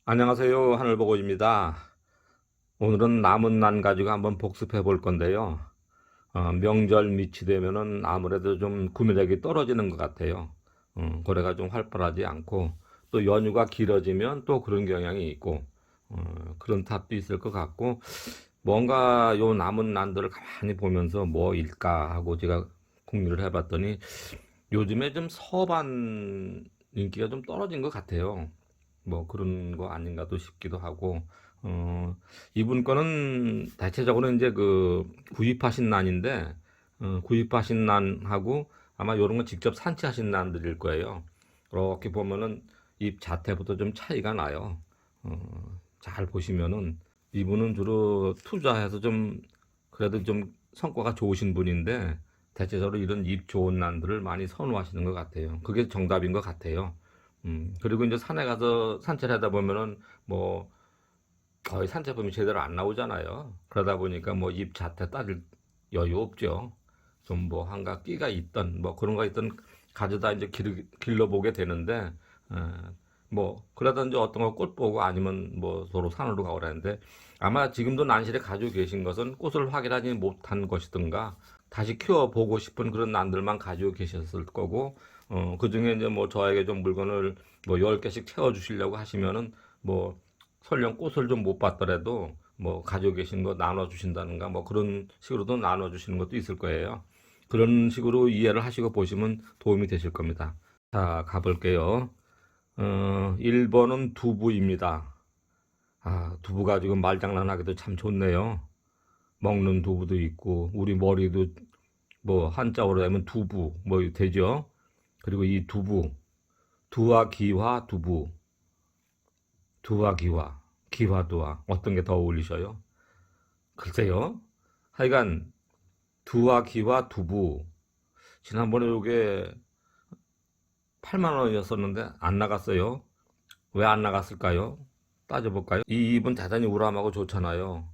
안녕하세요. 하늘보고입니다. 오늘은 남은 난 가지고 한번 복습해 볼 건데요. 명절 밑이 되면은 아무래도 좀 구매력이 떨어지는 것 같아요. 거래가 좀 활발하지 않고 또 연휴가 길어지면 또 그런 경향이 있고 그런 탓도 있을 것 같고 뭔가 요 남은 난들을 가만히 보면서 뭐일까 하고 제가 궁리를 해봤더니 요즘에 좀 서반 인기가 좀 떨어진 것 같아요. 뭐 그런 거 아닌가도 싶기도 하고 어, 이분 거는 대체적으로 이제 그 구입하신 난인데 구입하신 난하고 아마 요런 건 직접 산치하신 난들일 거예요. 그렇게 보면은 잎 자태부터 좀 차이가 나요. 잘 보시면은 이분은 주로 투자해서 좀 그래도 좀 성과가 좋으신 분인데 대체적으로 이런 잎 좋은 난들을 많이 선호하시는 것 같아요. 그게 정답인 것 같아요. 그리고 이제 산에 가서 산책을 하다 보면은 뭐 거의 산책범이 제대로 안 나오잖아요. 그러다 보니까 뭐 잎 자태 따질 여유 없죠. 좀 뭐 한가 끼가 있던 뭐 그런 거 있던 가져다 이제 길러보게 되는데 어, 뭐 그러던지 어떤 거 꽃 보고 아니면 뭐 서로 산으로 가고 그러는데 아마 지금도 난실에 가지고 계신 것은 꽃을 확인하지 못한 것이든가 다시 키워보고 싶은 그런 난들만 가지고 계셨을 거고 그 중에 이제 뭐 저에게 좀 물건을 뭐 10개씩 채워주시려고 하시면은 뭐 설령 꽃을 좀 못 봤더라도 뭐 가지고 계신 거 나눠주신다든가 뭐 그런 식으로도 나눠주시는 것도 있을 거예요. 그런 식으로 이해를 하시고 보시면 도움이 되실 겁니다. 자, 가볼게요. 1번은 두부입니다. 두부가 지금 말장난하기도 참 좋네요. 먹는 두부도 있고, 우리 머리도 뭐 한자어로 하면 두부, 뭐 되죠? 그리고 이 두부, 두와 기화 두부, 두와 기화, 기화 두와, 어떤 게 더 어울리셔요? 글쎄요. 하여간, 두와 기와 두부. 지난번에 요게 8만 원이었었는데 안 나갔어요. 왜 안 나갔을까요? 따져볼까요? 이 잎은 대단히 우람하고 좋잖아요.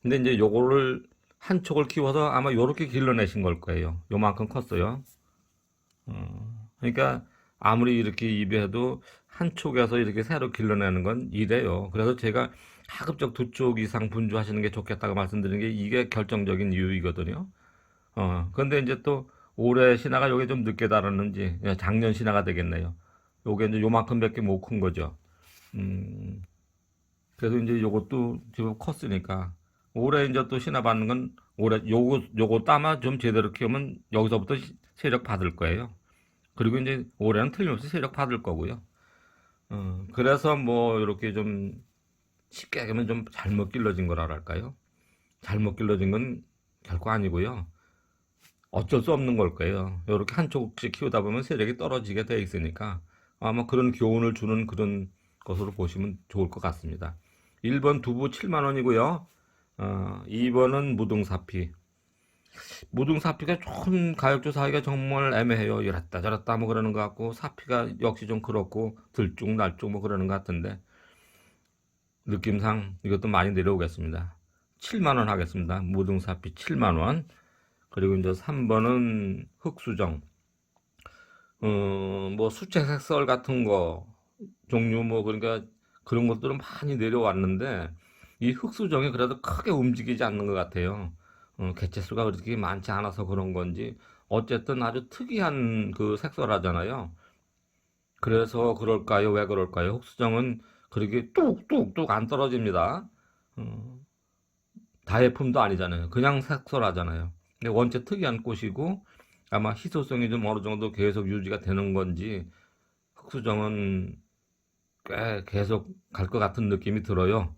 근데 이제 요거를 한 촉을 키워서 아마 요렇게 길러내신 걸 거예요. 요만큼 컸어요. 그러니까 아무리 이렇게 입에도 한 촉에서 이렇게 새로 길러내는 건 이래요. 그래서 제가 가급적 두 쪽 이상 분주하시는 게 좋겠다고 말씀드리는 게 이게 결정적인 이유이거든요. 근데 이제 또 올해 신화가 요게 좀 늦게 달았는지 작년 신화가 되겠네요. 요게 이제 요만큼밖에 못 큰 거죠. 음, 그래서 이제 요것도 지금 컸으니까 올해 이제 또 신화 받는 건 올해 요거 따마 좀 제대로 키우면 여기서부터 세력 받을 거예요. 그리고 이제 올해는 틀림없이 세력 받을 거고요. 그래서 뭐 이렇게 좀 쉽게 하면 좀 잘못 길러진 거랄까요? 잘못 길러진 건 결코 아니고요. 어쩔 수 없는 걸 거예요. 이렇게 한 쪽씩 키우다 보면 세력이 떨어지게 돼 있으니까 아마 그런 교훈을 주는 그런 것으로 보시면 좋을 것 같습니다. 1번 두부 7만 원이고요. 2번은 무등사피. 무등사피가 좀 가격조 사기가 정말 애매해요. 이랬다 저랬다 뭐 그러는 것 같고 사피가 역시 좀 그렇고 들쭉날쭉 뭐 그러는 것 같은데 느낌상 이것도 많이 내려오겠습니다. 7만 원 하겠습니다. 무등사피 7만 원. 그리고 이제 3번은 흑수정. 뭐 수채색설 같은 거 종류 뭐 그러니까 그런 것들은 많이 내려왔는데 이 흑수정이 그래도 크게 움직이지 않는 것 같아요. 개체수가 그렇게 많지 않아서 그런 건지 어쨌든 아주 특이한 그 색설하잖아요. 그래서 그럴까요? 왜 그럴까요? 흑수정은 그렇게 뚝뚝뚝 안 떨어집니다. 어, 다예품도 아니잖아요. 그냥 색설하잖아요. 근데 원체 특이한 꽃이고 아마 희소성이 좀 어느 정도 계속 유지가 되는 건지 흑수정은 꽤 계속 갈 것 같은 느낌이 들어요.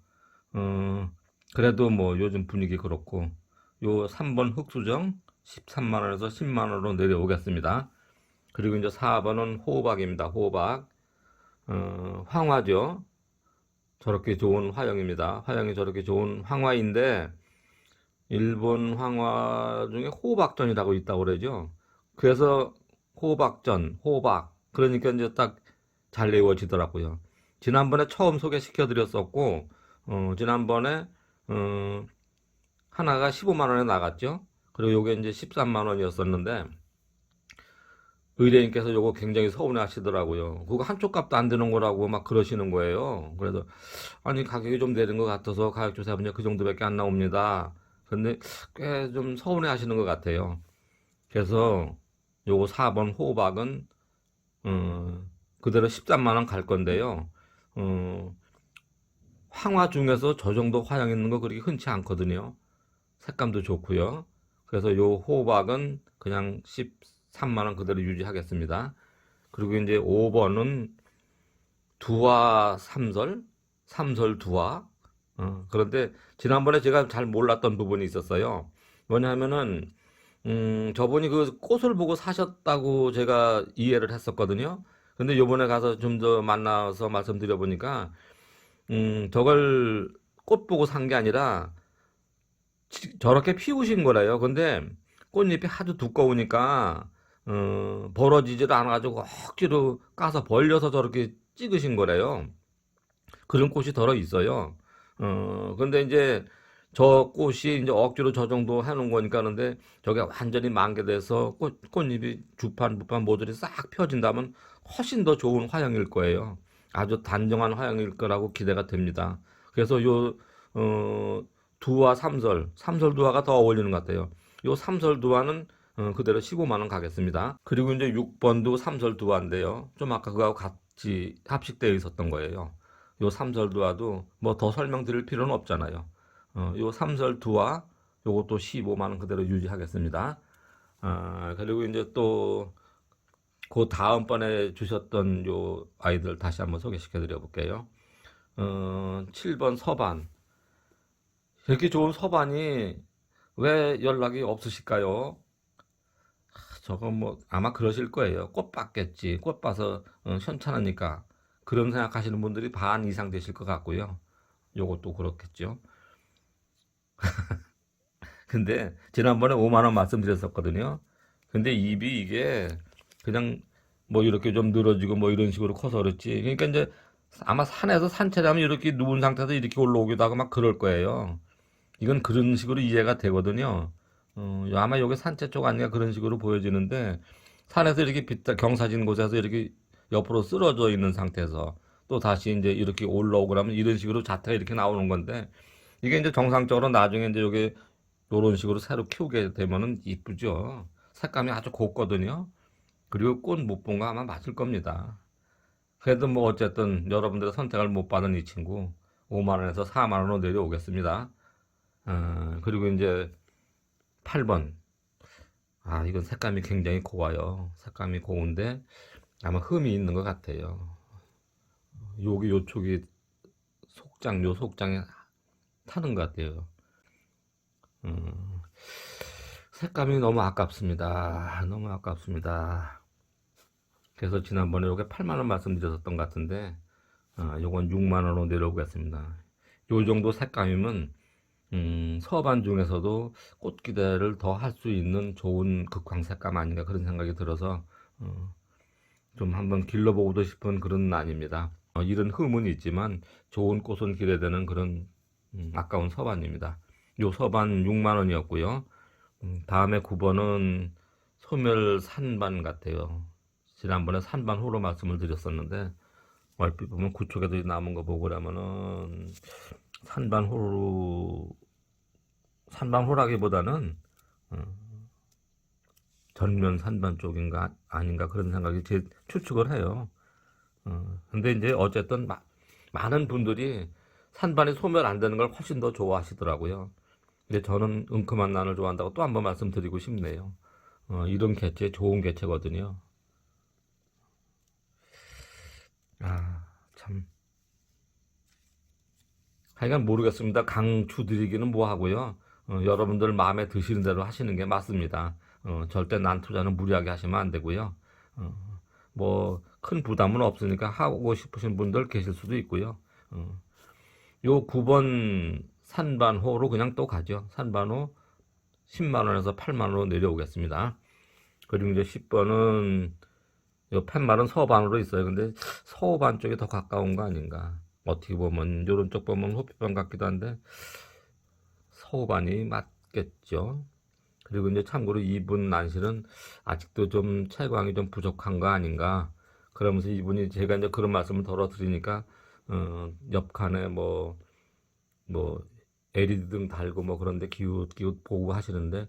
어, 그래도 뭐 요즘 분위기 그렇고 요 3번 흑수정 13만 원에서 10만 원으로 내려오겠습니다. 그리고 이제 4번은 호박입니다. 호박. 황화죠. 저렇게 좋은 화형입니다. 화형이 저렇게 좋은 황화인데 일본 황화 중에 호박전이라고 있다고 그러죠. 그래서 호박전, 호박. 그러니까 이제 딱 잘 내워지더라고요. 지난번에 처음 소개시켜 드렸었고, 지난번에, 어, 하나가 15만 원에 나갔죠. 그리고 요게 이제 13만 원이었었는데, 의뢰인께서 요거 굉장히 서운해 하시더라고요. 그거 한쪽 값도 안 되는 거라고 막 그러시는 거예요. 그래서 아니 가격이 좀 내린 것 같아서 가격 조사해보니 그 정도밖에 안 나옵니다. 근데 꽤 좀 서운해 하시는 것 같아요. 그래서 요거 4번 호박은 그대로 13만 원 갈 건데요. 어, 황화 중에서 저 정도 화양 있는 거 그렇게 흔치 않거든요. 색감도 좋고요. 그래서 요 호박은 그냥 13만 원 그대로 유지하겠습니다. 그리고 이제 5번은 두화 삼설, 삼설 두화. 그런데 지난번에 제가 잘 몰랐던 부분이 있었어요. 뭐냐면은 저분이 그 꽃을 보고 사셨다고 제가 이해를 했었거든요. 근데 요번에 가서 좀 더 만나서 말씀드려 보니까 저걸 꽃 보고 산 게 아니라 저렇게 피우신 거래요. 근데 꽃잎이 하도 두꺼우니까 벌어지지를 않아가지고 억지로 까서 벌려서 저렇게 찍으신 거래요. 그런 꽃이 덜어 있어요. 근데 이제 저 꽃이 이제 억지로 저 정도 해놓은 거니까 하는데 저게 완전히 만개돼서 꽃잎이 주판, 부판 모조리 싹 펴진다면 훨씬 더 좋은 화형일 거예요. 아주 단정한 화형일 거라고 기대가 됩니다. 그래서 어, 두화 삼설, 삼설 두화가 더 어울리는 것 같아요. 요 삼설 두화는 그대로 15만 원 가겠습니다. 그리고 이제 6번도 삼설 두화인데요. 좀 아까 그거하고 같이 합식되어 있었던 거예요. 요 삼설두화도 뭐 더 설명드릴 필요는 없잖아요. 요 삼설두화 요것도 15만 원 그대로 유지하겠습니다. 그리고 이제 또 그 다음번에 주셨던 요 아이들 다시 한번 소개시켜 드려 볼게요. 7번 서반. 이렇게 좋은 서반이 왜 연락이 없으실까요? 저거 뭐 아마 그러실 거예요. 꽃 봤겠지. 꽃 봐서 현찮으니까 그런 생각하시는 분들이 반 이상 되실 것 같고요. 요것도 그렇겠죠. 근데 지난번에 5만 원 말씀드렸었거든요. 근데 잎이 이게 그냥 뭐 이렇게 좀 늘어지고 뭐 이런 식으로 커서 그렇지. 그러니까 이제 아마 산에서 산채라면 이렇게 누운 상태에서 이렇게 올라오기도 하고 막 그럴 거예요. 이건 그런 식으로 이해가 되거든요. 아마 여기 산채 쪽 아닌가 그런 식으로 보여지는데 산에서 이렇게 경사진 곳에서 이렇게 옆으로 쓰러져 있는 상태에서 또 다시 이제 이렇게 올라오고 그러면 이런 식으로 자태가 이렇게 나오는 건데 이게 이제 정상적으로 나중에 이제 여기 이런 식으로 새로 키우게 되면은 이쁘죠. 색감이 아주 곱거든요. 그리고 꽃 못 본 거 아마 맞을 겁니다. 그래도 뭐 어쨌든 여러분들의 선택을 못 받은 이 친구 5만 원에서 4만 원으로 내려오겠습니다. 그리고 이제 8번. 이건 색감이 굉장히 고와요. 색감이 고운데 아마 흠이 있는 것 같아요. 여기 요쪽이 요 속장에 타는 것 같아요. 음, 색감이 너무 아깝습니다. 너무 아깝습니다. 그래서 지난번에 요게 8만 원 말씀드렸었던 것 같은데, 요건 6만 원으로 내려오겠습니다. 요 정도 색감이면 서반 중에서도 꽃기대를 더 할 수 있는 좋은 극황 색감 아닌가 그런 생각이 들어서 좀 한번 길러보고도 싶은 그런 난입니다. 이런 흠은 있지만 좋은 꽃은 기대되는 그런 아까운 서반입니다. 요 서반 6만 원이었고요. 다음에 9번은 소멸 산반 같아요. 지난번에 산반호로 말씀을 드렸었는데 얼핏 보면 구쪽에도 남은 거 보고 그러면은 산반호로 산반호라기보다는 전면 산반 쪽인가 아닌가 그런 생각이 제 추측을 해요. 근데 이제 어쨌든 많은 분들이 산반이 소멸 안 되는 걸 훨씬 더 좋아하시더라고요. 근데 저는 은큼한 난을 좋아한다고 또 한 번 말씀드리고 싶네요. 이런 개체 좋은 개체거든요. 참. 하여간 모르겠습니다. 강추드리기는 뭐 하고요. 여러분들 마음에 드시는 대로 하시는 게 맞습니다. 절대 난 투자는 무리하게 하시면 안 되고요. 뭐 큰 부담은 없으니까 하고 싶으신 분들 계실 수도 있고요. 요 9번 산반호로 그냥 또 가죠. 산반호 10만 원에서 8만 원으로 내려오겠습니다. 그리고 이제 10번은 요 팻말은 서반으로 있어요. 근데 서반 쪽이 더 가까운 거 아닌가. 어떻게 보면 요런 쪽 보면 호피반 같기도 한데 서반이 맞겠죠. 그리고 이제 참고로 이분 난시는 아직도 좀 채광이 좀 부족한 거 아닌가. 그러면서 이분이 제가 이제 그런 말씀을 덜어 드리니까, 옆칸에 뭐, LED 등 달고 뭐 그런데 기웃기웃 보고 하시는데,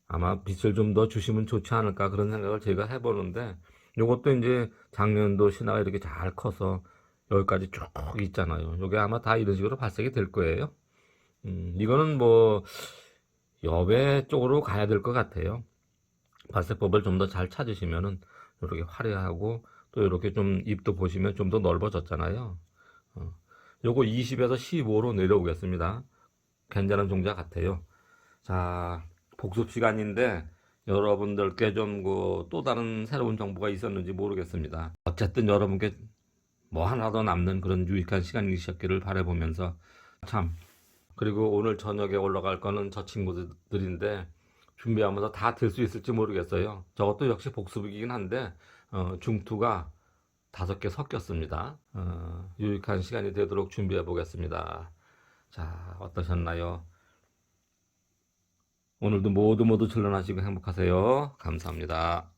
아마 빛을 좀 더 주시면 좋지 않을까 그런 생각을 제가 해보는데, 요것도 이제 작년도 신화가 이렇게 잘 커서 여기까지 쭉 있잖아요. 요게 아마 다 이런 식으로 발색이 될 거예요. 이거는 뭐 여배 쪽으로 가야 될 것 같아요. 발색법을 좀 더 잘 찾으시면은 이렇게 화려하고 또 이렇게 좀 입도 보시면 좀 더 넓어졌잖아요. 어, 요거 20에서 15로 내려오겠습니다. 괜찮은 종자 같아요. 자, 복습 시간인데 여러분들께 좀 또 다른 새로운 정보가 있었는지 모르겠습니다. 어쨌든 여러분께 뭐 하나 더 남는 그런 유익한 시간이셨기를 바라보면서 참, 그리고 오늘 저녁에 올라갈 거는 저 친구들인데 준비하면서 다 들 수 있을지 모르겠어요. 저것도 역시 복습이긴 한데 중투가 5개 섞였습니다. 유익한 시간이 되도록 준비해 보겠습니다. 자, 어떠셨나요? 오늘도 모두 즐거나시고 행복하세요. 감사합니다.